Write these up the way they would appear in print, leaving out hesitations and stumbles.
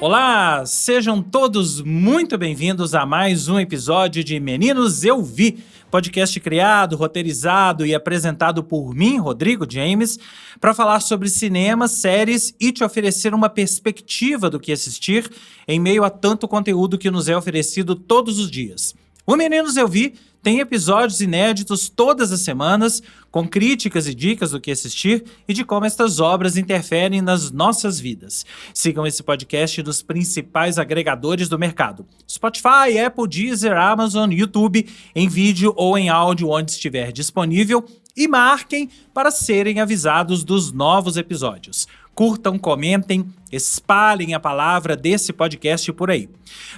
Olá, sejam todos muito bem-vindos a mais um episódio de Meninos Eu Vi, podcast criado, roteirizado e apresentado por mim, Rodrigo James, para falar sobre cinema, séries e te oferecer uma perspectiva do que assistir em meio a tanto conteúdo que nos é oferecido todos os dias. O Meninos Eu Vi tem episódios inéditos todas as semanas, com críticas e dicas do que assistir e de como estas obras interferem nas nossas vidas. Sigam esse podcast nos principais agregadores do mercado: Spotify, Apple, Deezer, Amazon, YouTube, em vídeo ou em áudio onde estiver disponível, e marquem para serem avisados dos novos episódios. Curtam, comentem, espalhem a palavra desse podcast por aí.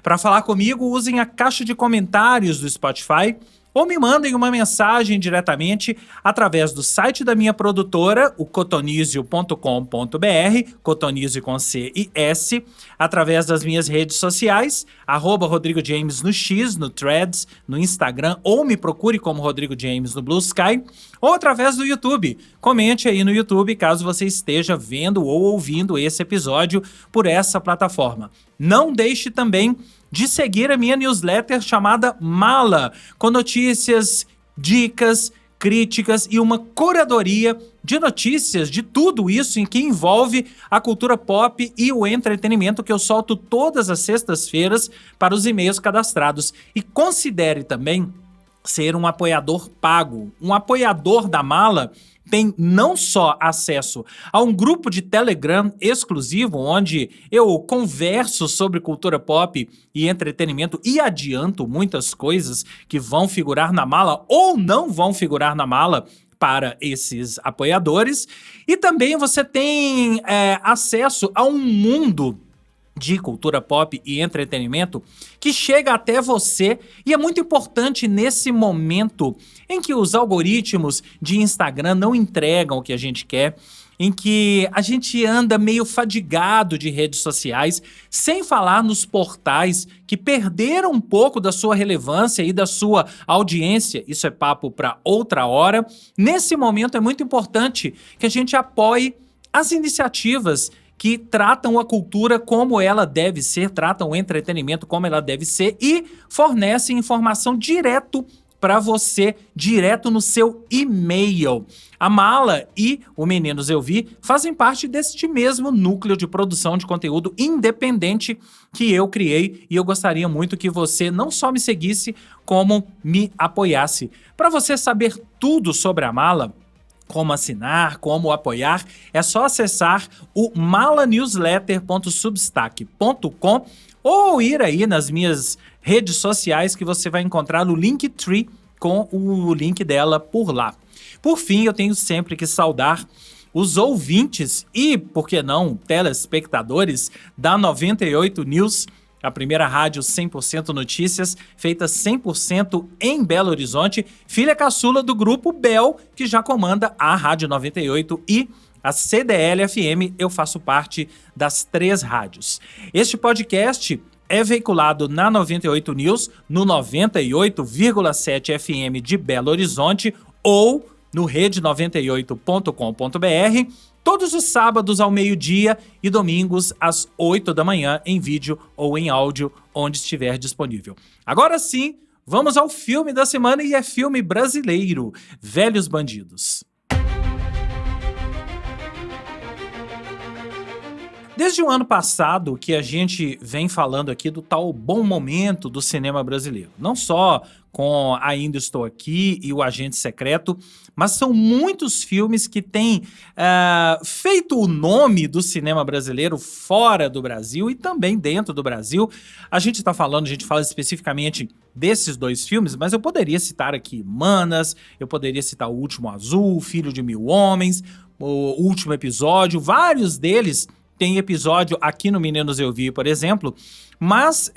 Para falar comigo, usem a caixa de comentários do Spotify ou me mandem uma mensagem diretamente através do site da minha produtora, o cotonizio.com.br, cotonizio com C e S, através das minhas redes sociais, @Rodrigo James no X, no Threads, no Instagram, ou me procure como Rodrigo James no Blue Sky, ou através do YouTube. Comente aí no YouTube caso você esteja vendo ou ouvindo esse episódio por essa plataforma. Não deixe também de seguir a minha newsletter chamada Mala, com notícias, dicas, críticas e uma curadoria de notícias de tudo isso em que envolve a cultura pop e o entretenimento, que eu solto todas as sextas-feiras para os e-mails cadastrados. E considere também ser um apoiador pago. Um apoiador da Mala tem não só acesso a um grupo de Telegram exclusivo, onde eu converso sobre cultura pop e entretenimento e adianto muitas coisas que vão figurar na Mala ou não vão figurar na Mala para esses apoiadores, e também você tem acesso a um mundo de cultura pop e entretenimento que chega até você, e é muito importante nesse momento em que os algoritmos de Instagram não entregam o que a gente quer, em que a gente anda meio fadigado de redes sociais, sem falar nos portais que perderam um pouco da sua relevância e da sua audiência. Isso é papo para outra hora. Nesse momento é muito importante que a gente apoie as iniciativas que tratam a cultura como ela deve ser, tratam o entretenimento como ela deve ser e fornecem informação direto para você, direto no seu e-mail. A Mala e o Meninos Eu Vi fazem parte deste mesmo núcleo de produção de conteúdo independente que eu criei, e eu gostaria muito que você não só me seguisse, como me apoiasse. Para você saber tudo sobre a Mala, como assinar, como apoiar, é só acessar o malanewsletter.substack.com ou ir aí nas minhas redes sociais, que você vai encontrar o Linktree com o link dela por lá. Por fim, eu tenho sempre que saudar os ouvintes e, por que não, telespectadores da 98 News, a primeira rádio 100% notícias, feita 100% em Belo Horizonte, filha caçula do Grupo Bel, que já comanda a Rádio 98 e a CDL-FM. Eu faço parte das 3 rádios. Este podcast é veiculado na 98 News, no 98,7 FM de Belo Horizonte ou no rede98.com.br, todos os sábados ao meio-dia e domingos às 8 da manhã, em vídeo ou em áudio, onde estiver disponível. Agora sim, vamos ao filme da semana, e é filme brasileiro: Velhos Bandidos. Desde o ano passado que a gente vem falando aqui do tal bom momento do cinema brasileiro. Não só com Ainda Estou Aqui e O Agente Secreto, mas são muitos filmes que têm feito o nome do cinema brasileiro fora do Brasil e também dentro do Brasil. A gente fala especificamente desses 2 filmes, mas eu poderia citar aqui Manas, eu poderia citar O Último Azul, Filho de Mil Homens, O Último Episódio. Vários deles tem episódio aqui no Meninos Eu Vi, por exemplo, mas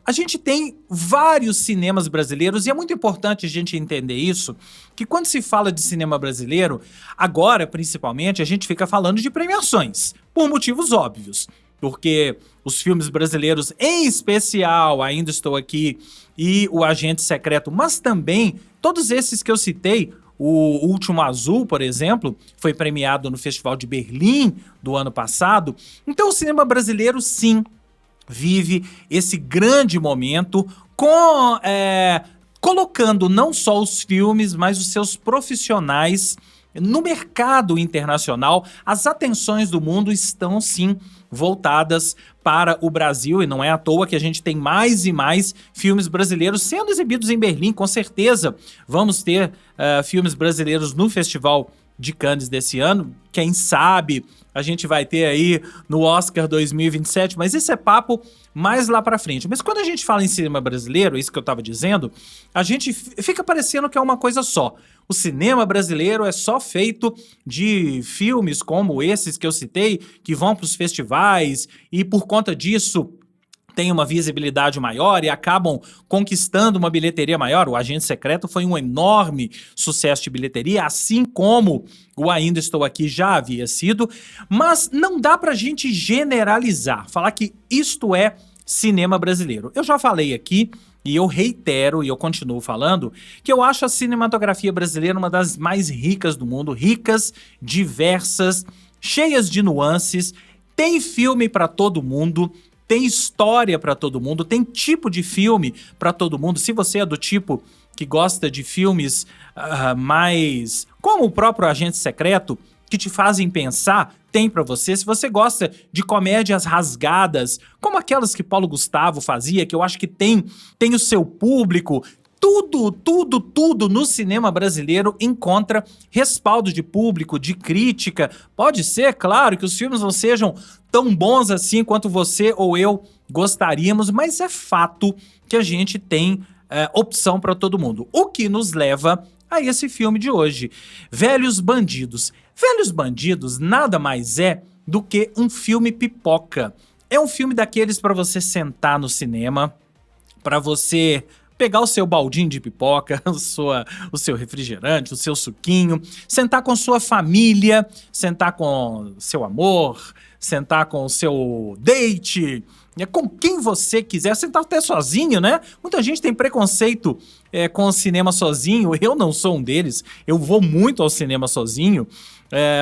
a gente tem vários cinemas brasileiros, e é muito importante a gente entender isso, que quando se fala de cinema brasileiro, agora principalmente a gente fica falando de premiações, por motivos óbvios, porque os filmes brasileiros, em especial Ainda Estou Aqui e O Agente Secreto, mas também todos esses que eu citei, O Último Azul, por exemplo, foi premiado no Festival de Berlim do ano passado. Então o cinema brasileiro, sim, vive esse grande momento colocando não só os filmes, mas os seus profissionais no mercado internacional. As atenções do mundo estão, sim, voltadas para o Brasil, e não é à toa que a gente tem mais e mais filmes brasileiros sendo exibidos em Berlim. Com certeza vamos ter filmes brasileiros no Festival de Cannes desse ano. Quem sabe a gente vai ter aí no Oscar 2027, mas esse é papo mais lá pra frente. Mas quando a gente fala em cinema brasileiro, isso que eu tava dizendo, a gente fica parecendo que é uma coisa só. O cinema brasileiro é só feito de filmes como esses que eu citei, que vão pros festivais e por conta disso tem uma visibilidade maior e acabam conquistando uma bilheteria maior. O Agente Secreto foi um enorme sucesso de bilheteria, assim como o Ainda Estou Aqui já havia sido, mas não dá pra gente generalizar, falar que isto é cinema brasileiro. Eu já falei aqui, e eu reitero, e eu continuo falando, que eu acho a cinematografia brasileira uma das mais ricas do mundo, ricas, diversas, cheias de nuances, tem filme pra todo mundo, tem história pra todo mundo, tem tipo de filme pra todo mundo. Se você é do tipo que gosta de filmes mais... como o próprio Agente Secreto, que te fazem pensar, tem pra você. Se você gosta de comédias rasgadas, como aquelas que Paulo Gustavo fazia, que eu acho que tem o seu público... Tudo no cinema brasileiro encontra respaldo de público, de crítica. Pode ser, claro, que os filmes não sejam tão bons assim quanto você ou eu gostaríamos, mas é fato que a gente tem opção para todo mundo. O que nos leva a esse filme de hoje, Velhos Bandidos. Velhos Bandidos nada mais é do que um filme pipoca. É um filme daqueles para você sentar no cinema, para você... pegar o seu baldinho de pipoca, o seu refrigerante, o seu suquinho, sentar com sua família, sentar com seu amor, sentar com o seu date, com quem você quiser, sentar até sozinho, né? Muita gente tem preconceito com o cinema sozinho, eu não sou um deles, eu vou muito ao cinema sozinho,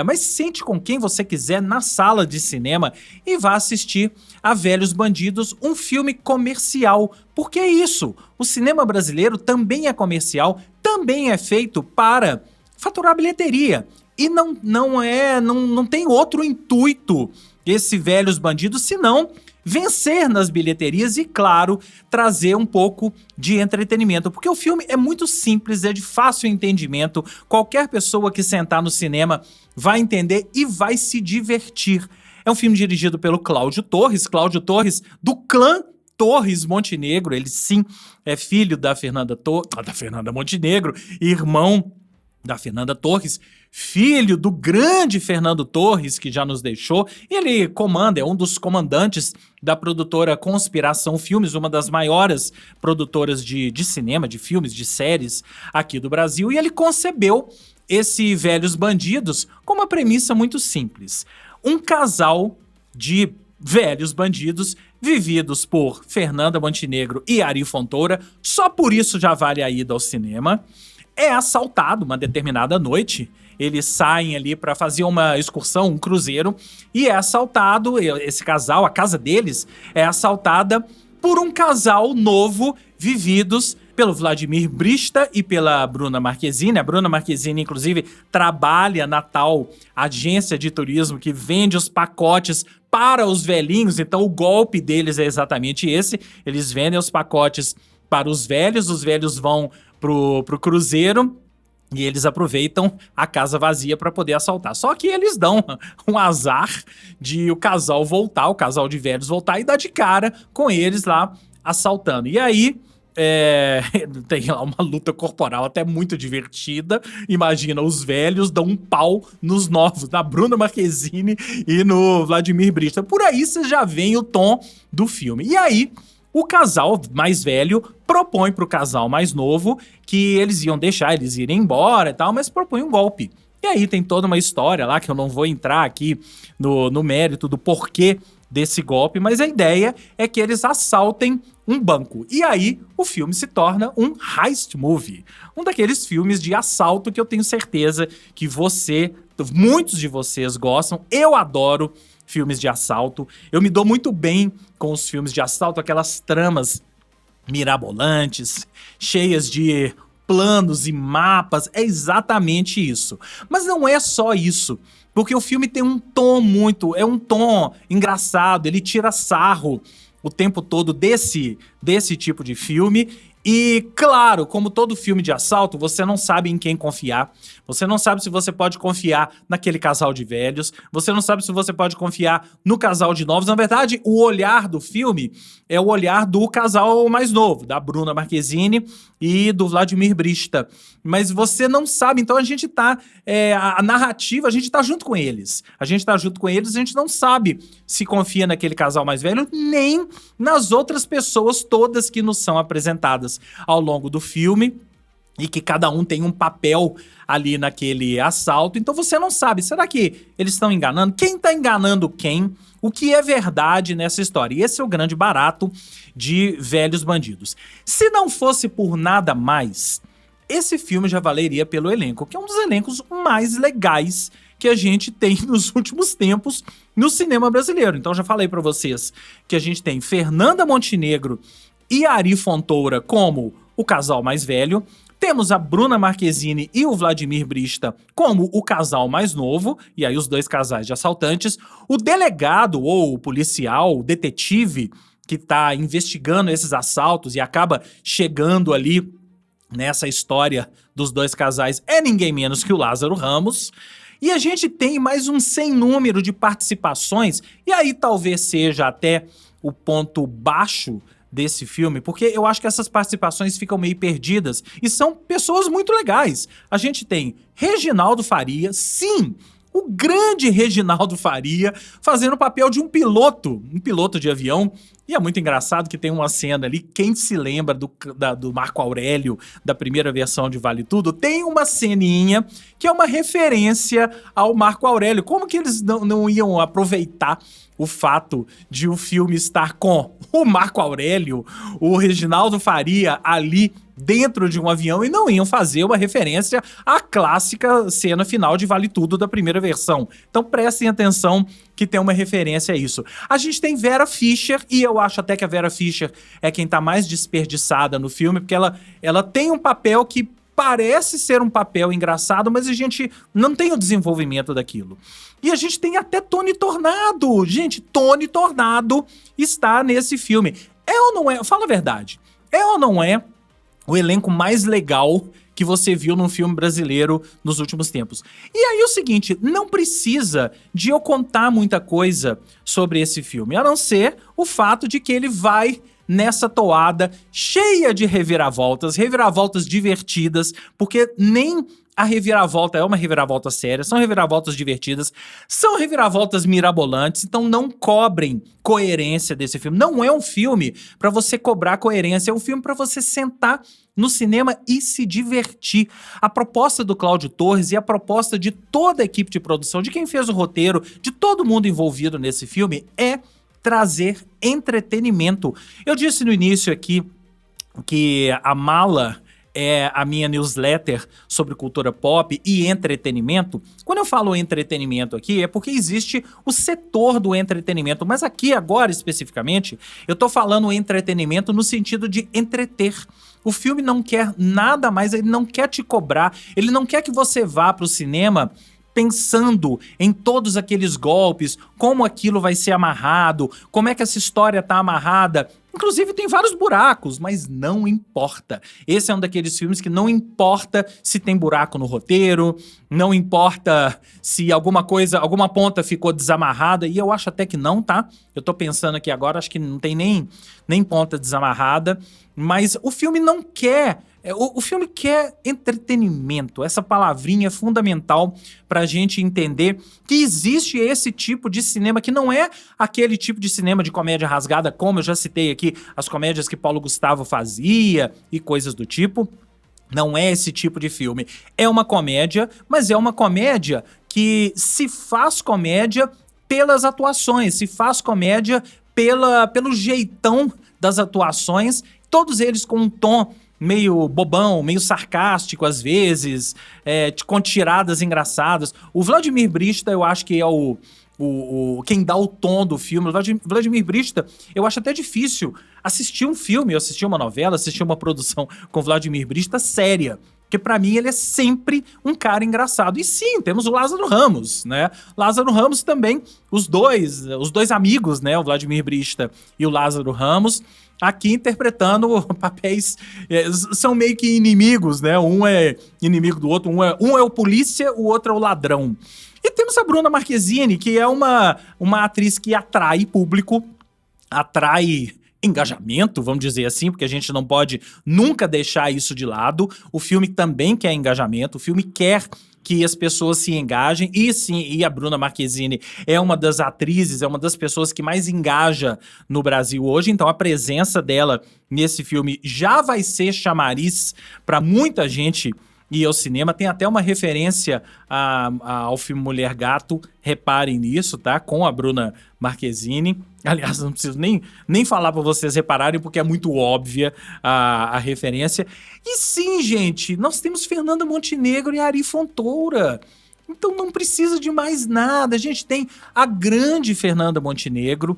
mas sente com quem você quiser na sala de cinema e vá assistir a Velhos Bandidos, um filme comercial. Porque é isso, o cinema brasileiro também é comercial, também é feito para faturar bilheteria. E não tem outro intuito esse Velhos Bandidos, senão vencer nas bilheterias e, claro, trazer um pouco de entretenimento. Porque o filme é muito simples, é de fácil entendimento, qualquer pessoa que sentar no cinema vai entender e vai se divertir. É um filme dirigido pelo Cláudio Torres do clã Torres Montenegro. Ele sim é filho da Fernanda Montenegro, irmão da Fernanda Torres, filho do grande Fernando Torres, que já nos deixou. Ele é um dos comandantes da produtora Conspiração Filmes, uma das maiores produtoras de cinema, de filmes, de séries aqui do Brasil, e ele concebeu esse Velhos Bandidos com uma premissa muito simples. Um casal de velhos bandidos vividos por Fernanda Montenegro e Ari Fontoura, só por isso já vale a ida ao cinema, é assaltado uma determinada noite. Eles saem ali para fazer uma excursão, um cruzeiro, e é assaltado, esse casal, a casa deles, é assaltada por um casal novo, vividos pelo Vladimir Brista e pela Bruna Marquezine. A Bruna Marquezine, inclusive, trabalha na tal agência de turismo que vende os pacotes para os velhinhos, então o golpe deles é exatamente esse. Eles vendem os pacotes para os velhos vão pro cruzeiro e eles aproveitam a casa vazia para poder assaltar. Só que eles dão um azar de o casal de velhos voltar e dar de cara com eles lá assaltando. E aí tem lá uma luta corporal até muito divertida. Imagina, os velhos dão um pau nos novos, na Bruna Marquezine e no Vladimir Brista. Por aí você já vem o tom do filme. E aí, o casal mais velho propõe pro casal mais novo que eles iam deixar eles irem embora e tal, mas propõe um golpe. E aí tem toda uma história lá que eu não vou entrar aqui no mérito do porquê desse golpe, mas a ideia é que eles assaltem um banco. E aí o filme se torna um heist movie. Um daqueles filmes de assalto que eu tenho certeza que você muitos de vocês gostam. Eu adoro filmes de assalto. Eu me dou muito bem com os filmes de assalto, aquelas tramas mirabolantes, cheias de planos e mapas. É exatamente isso. Mas não é só isso. Porque o filme tem um tom um tom engraçado, ele tira sarro o tempo todo desse tipo de filme. E, claro, como todo filme de assalto, você não sabe em quem confiar. Você não sabe se você pode confiar naquele casal de velhos. Você não sabe se você pode confiar no casal de novos. Na verdade, o olhar do filme é o olhar do casal mais novo, da Bruna Marquezine e do Vladimir Brista. Mas você não sabe, então a gente tá... a narrativa, a gente tá junto com eles. A gente não sabe se confia naquele casal mais velho, nem nas outras pessoas todas que nos são apresentadas ao longo do filme, e que cada um tem um papel ali naquele assalto. Então você não sabe, será que eles estão enganando? Quem está enganando quem? O que é verdade nessa história? E esse é o grande barato de Velhos Bandidos. Se não fosse por nada mais, esse filme já valeria pelo elenco, que é um dos elencos mais legais que a gente tem nos últimos tempos no cinema brasileiro. Então já falei pra vocês que a gente tem Fernanda Montenegro e Ari Fontoura como o casal mais velho. Temos a Bruna Marquezine e o Vladimir Brista como o casal mais novo, e aí os dois casais de assaltantes. O delegado ou o policial, o detetive que tá investigando esses assaltos e acaba chegando ali nessa história dos dois casais é ninguém menos que o Lázaro Ramos. E a gente tem mais um sem número de participações, e aí talvez seja até o ponto baixo desse filme, porque eu acho que essas participações ficam meio perdidas, e são pessoas muito legais. A gente tem Reginaldo Faria, sim, o grande Reginaldo Faria, fazendo o papel de um piloto de avião. E é muito engraçado que tem uma cena ali, quem se lembra do Marco Aurélio, da primeira versão de Vale Tudo, tem uma ceninha que é uma referência ao Marco Aurélio. Como que eles não iam aproveitar o fato de o filme estar com o Marco Aurélio, o Reginaldo Faria ali dentro de um avião, e não iam fazer uma referência à clássica cena final de Vale Tudo da primeira versão. Então prestem atenção que tem uma referência a isso. A gente tem Vera Fischer, e eu acho até que a Vera Fischer é quem tá mais desperdiçada no filme, porque ela tem um papel que parece ser um papel engraçado, mas a gente não tem o desenvolvimento daquilo. E a gente tem até Tony Tornado. Gente, Tony Tornado está nesse filme. É ou não é? Fala a verdade. É ou não é o elenco mais legal que você viu num filme brasileiro nos últimos tempos? E aí o seguinte, não precisa de eu contar muita coisa sobre esse filme, a não ser o fato de que ele vai nessa toada cheia de reviravoltas divertidas, porque nem a reviravolta é uma reviravolta séria, são reviravoltas divertidas, são reviravoltas mirabolantes, então não cobrem coerência desse filme. Não é um filme pra você cobrar coerência, é um filme pra você sentar no cinema e se divertir. A proposta do Cláudio Torres e a proposta de toda a equipe de produção, de quem fez o roteiro, de todo mundo envolvido nesse filme, é trazer entretenimento. Eu disse no início aqui que a Mala é a minha newsletter sobre cultura pop e entretenimento. Quando eu falo entretenimento aqui, é porque existe o setor do entretenimento, mas aqui agora especificamente, eu tô falando entretenimento no sentido de entreter. O filme não quer nada mais, ele não quer te cobrar, ele não quer que você vá pro cinema pensando em todos aqueles golpes, como aquilo vai ser amarrado, como é que essa história tá amarrada. Inclusive tem vários buracos, mas não importa. Esse é um daqueles filmes que não importa se tem buraco no roteiro, não importa se alguma ponta ficou desamarrada, e eu acho até que não, tá? Eu tô pensando aqui agora, acho que não tem nem ponta desamarrada, mas o filme não quer... O filme quer entretenimento, essa palavrinha é fundamental pra gente entender que existe esse tipo de cinema que não é aquele tipo de cinema de comédia rasgada, como eu já citei aqui, as comédias que Paulo Gustavo fazia e coisas do tipo. Não é esse tipo de filme. É uma comédia, mas é uma comédia que se faz comédia pelas atuações, se faz comédia pelo jeitão das atuações, todos eles com um tom meio bobão, meio sarcástico às vezes, com tiradas engraçadas. O Vladimir Brista, eu acho que é quem dá o tom do filme. O Vladimir Brista, eu acho até difícil assistir um filme, assistir uma novela, assistir uma produção com Vladimir Brista séria. Porque pra mim ele é sempre um cara engraçado. E sim, temos o Lázaro Ramos, né? Lázaro Ramos também, os dois amigos, né? O Vladimir Brista e o Lázaro Ramos, aqui interpretando papéis, são meio que inimigos, né? Um é inimigo do outro, um é o polícia, o outro é o ladrão. E temos a Bruna Marquezine, que é uma atriz que atrai público, atrai engajamento, vamos dizer assim, porque a gente não pode nunca deixar isso de lado. O filme também quer engajamento, o filme quer que as pessoas se engajem, e sim, e a Bruna Marquezine é uma das atrizes, é uma das pessoas que mais engaja no Brasil hoje, então a presença dela nesse filme já vai ser chamariz para muita gente ir ao cinema. Tem até uma referência ao filme Mulher Gato, reparem nisso, tá? Com a Bruna Marquezine. Aliás, não preciso nem falar para vocês repararem, porque é muito óbvia a referência. E sim, gente, nós temos Fernanda Montenegro e Ari Fontoura. Então não precisa de mais nada. A gente tem a grande Fernanda Montenegro,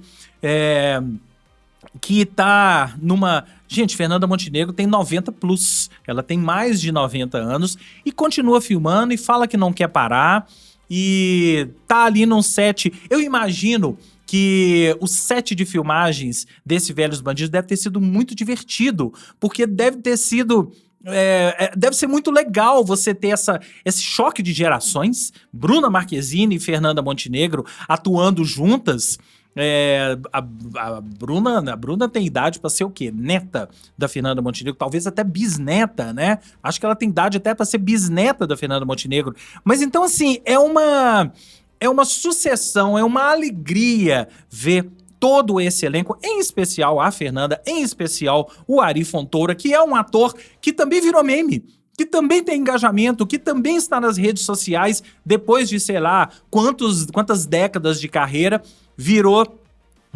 que tá numa... Gente, Fernanda Montenegro tem 90 plus, ela tem mais de 90 anos e continua filmando e fala que não quer parar e tá ali num set. Eu imagino que o set de filmagens desse Velhos Bandidos deve ter sido muito divertido, porque deve ter sido... deve ser muito legal você ter esse choque de gerações, Bruna Marquezine e Fernanda Montenegro atuando juntas. A Bruna tem idade para ser o quê? Neta da Fernanda Montenegro, talvez até bisneta, né? Acho que ela tem idade até para ser bisneta da Fernanda Montenegro. Mas então, assim, é uma sucessão, é uma alegria ver todo esse elenco, em especial a Fernanda, em especial o Ari Fontoura, que é um ator que também virou meme, que também tem engajamento, que também está nas redes sociais, depois de, sei lá, quantas décadas de carreira, virou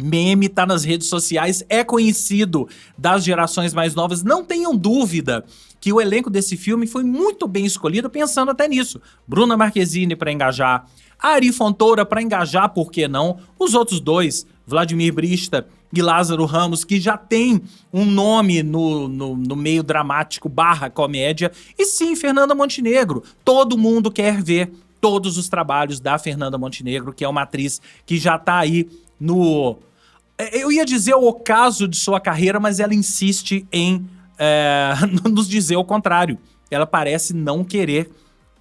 meme, tá nas redes sociais, é conhecido das gerações mais novas. Não tenham dúvida que o elenco desse filme foi muito bem escolhido, pensando até nisso. Bruna Marquezine para engajar, Ari Fontoura para engajar, por que não? Os outros dois, Vladimir Brista e Lázaro Ramos, que já tem um nome no meio dramático / comédia. E sim, Fernanda Montenegro. Todo mundo quer ver todos os trabalhos da Fernanda Montenegro, que é uma atriz que já tá aí no... Eu ia dizer o ocaso de sua carreira, mas ela insiste em nos dizer o contrário. Ela parece não querer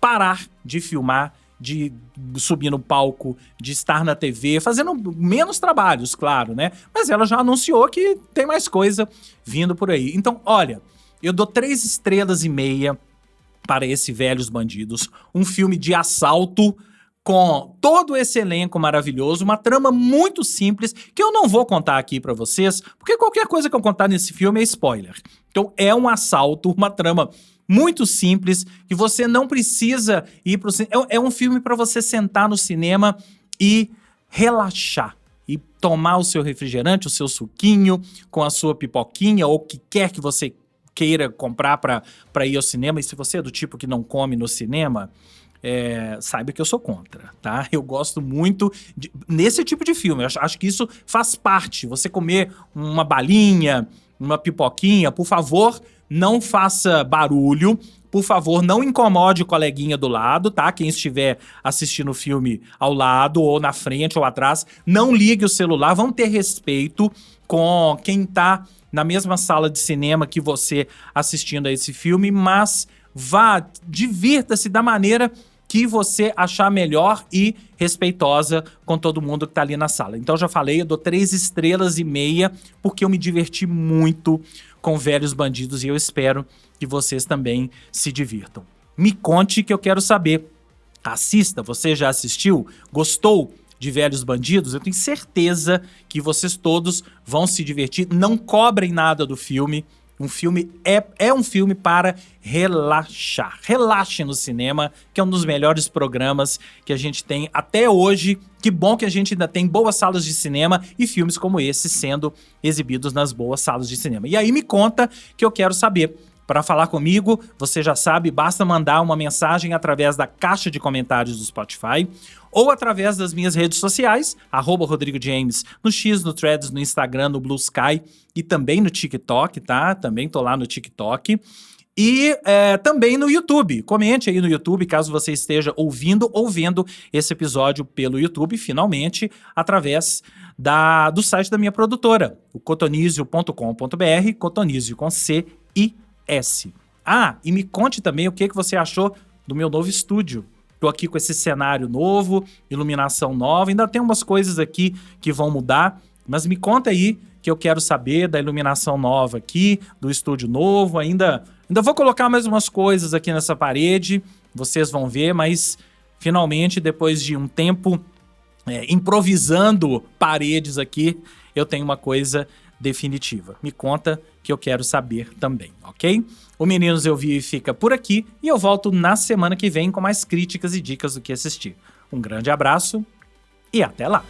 parar de filmar, de subir no palco, de estar na TV, fazendo menos trabalhos, claro, né? Mas ela já anunciou que tem mais coisa vindo por aí. Então, olha, eu dou 3 estrelas e meia para esse Velhos Bandidos, um filme de assalto com todo esse elenco maravilhoso, uma trama muito simples, que eu não vou contar aqui pra vocês, porque qualquer coisa que eu contar nesse filme é spoiler. Então é um assalto, uma trama muito simples, que você não precisa ir pro cinema. É um filme pra você sentar no cinema e relaxar, e tomar o seu refrigerante, o seu suquinho, com a sua pipoquinha, ou o que quer que você queira comprar pra ir ao cinema. E se você é do tipo que não come no cinema... saiba que eu sou contra, tá? Eu gosto muito nesse tipo de filme. Eu acho que isso faz parte. Você comer uma balinha, uma pipoquinha, por favor, não faça barulho. Por favor, não incomode o coleguinha do lado, tá? Quem estiver assistindo o filme ao lado, ou na frente, ou atrás, não ligue o celular. Vamos ter respeito com quem tá na mesma sala de cinema que você assistindo a esse filme, mas divirta-se da maneira que você achar melhor e respeitosa com todo mundo que tá ali na sala. Então, já falei, eu dou 3 estrelas e meia, porque eu me diverti muito com Velhos Bandidos e eu espero que vocês também se divirtam. Me conte, que eu quero saber. Assista, você já assistiu? Gostou de Velhos Bandidos? Eu tenho certeza que vocês todos vão se divertir. Não cobrem nada do filme. Um filme é um filme para relaxar. Relaxe no cinema, que é um dos melhores programas que a gente tem até hoje. Que bom que a gente ainda tem boas salas de cinema e filmes como esse sendo exibidos nas boas salas de cinema. E aí me conta, que eu quero saber Para falar comigo, você já sabe, basta mandar uma mensagem através da caixa de comentários do Spotify ou através das minhas redes sociais, @RodrigoJames, no X, no Threads, no Instagram, no Blue Sky e também no TikTok, tá? Também tô lá no TikTok. E também no YouTube. Comente aí no YouTube, caso você esteja ouvindo ou vendo esse episódio pelo YouTube, finalmente, através do site da minha produtora, o cotonizio.com.br, cotonizio com C e S. E me conte também o que você achou do meu novo estúdio. Tô aqui com esse cenário novo, iluminação nova, ainda tem umas coisas aqui que vão mudar, mas me conta aí que eu quero saber da iluminação nova aqui, do estúdio novo, ainda vou colocar mais umas coisas aqui nessa parede, vocês vão ver, mas finalmente, depois de um tempo improvisando paredes aqui, eu tenho uma coisa definitiva. Me conta que eu quero saber também, ok? O Meninos Eu Vi fica por aqui e eu volto na semana que vem com mais críticas e dicas do que assistir. Um grande abraço e até lá!